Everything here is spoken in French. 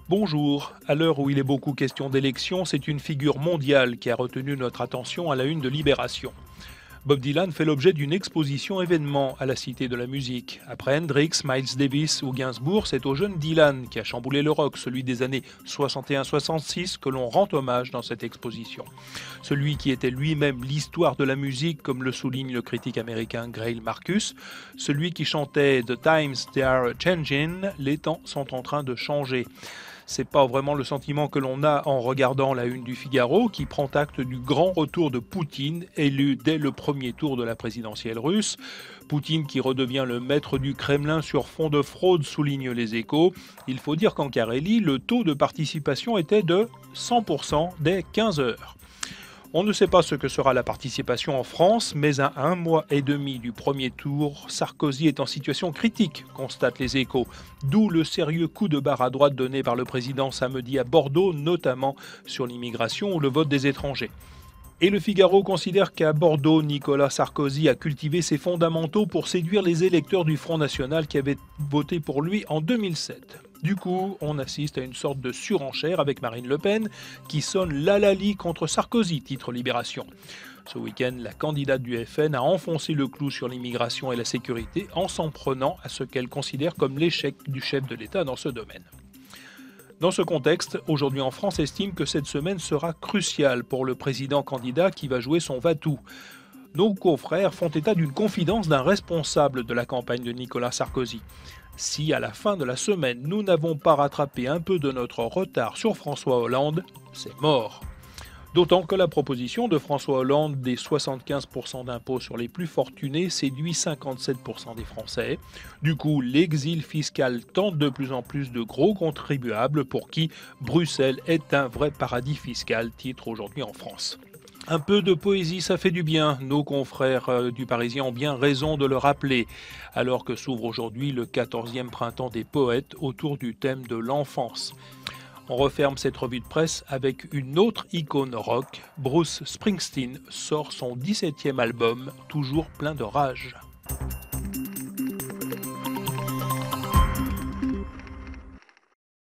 Bonjour. À l'heure où il est beaucoup question d'élections, c'est une figure mondiale qui a retenu notre attention à la une de Libération. Bob Dylan fait l'objet d'une exposition événement à la Cité de la Musique. Après Hendrix, Miles Davis ou Gainsbourg, c'est au jeune Dylan qui a chamboulé le rock, celui des années 61-66, que l'on rend hommage dans cette exposition. Celui qui était lui-même l'histoire de la musique, comme le souligne le critique américain Grail Marcus, celui qui chantait The Times They Are Changing, les temps sont en train de changer. C'est pas vraiment le sentiment que l'on a en regardant la une du Figaro, qui prend acte du grand retour de Poutine, élu dès le premier tour de la présidentielle russe. Poutine qui redevient le maître du Kremlin sur fond de fraude, souligne les Échos. Il faut dire qu'en Carélie, le taux de participation était de 100% dès 15 heures. On ne sait pas ce que sera la participation en France, mais à un mois et demi du premier tour, Sarkozy est en situation critique, constatent les Échos. D'où le sérieux coup de barre à droite donné par le président samedi à Bordeaux, notamment sur l'immigration ou le vote des étrangers. Et le Figaro considère qu'à Bordeaux, Nicolas Sarkozy a cultivé ses fondamentaux pour séduire les électeurs du Front National qui avaient voté pour lui en 2007. Du coup, on assiste à une sorte de surenchère avec Marine Le Pen qui sonne l'hallali contre Sarkozy, titre Libération. Ce week-end, la candidate du FN a enfoncé le clou sur l'immigration et la sécurité en s'en prenant à ce qu'elle considère comme l'échec du chef de l'État dans ce domaine. Dans ce contexte, aujourd'hui en France estime que cette semaine sera cruciale pour le président candidat qui va jouer son va-tout. Nos confrères font état d'une confidence d'un responsable de la campagne de Nicolas Sarkozy. Si à la fin de la semaine, nous n'avons pas rattrapé un peu de notre retard sur François Hollande, c'est mort. D'autant que la proposition de François Hollande des 75% d'impôts sur les plus fortunés séduit 57% des Français. Du coup, l'exil fiscal tente de plus en plus de gros contribuables pour qui Bruxelles est un vrai paradis fiscal, titre aujourd'hui en France. Un peu de poésie, ça fait du bien. Nos confrères du Parisien ont bien raison de le rappeler, alors que s'ouvre aujourd'hui le 14e printemps des poètes autour du thème de l'enfance. On referme cette revue de presse avec une autre icône rock. Bruce Springsteen sort son 17e album, toujours plein de rage.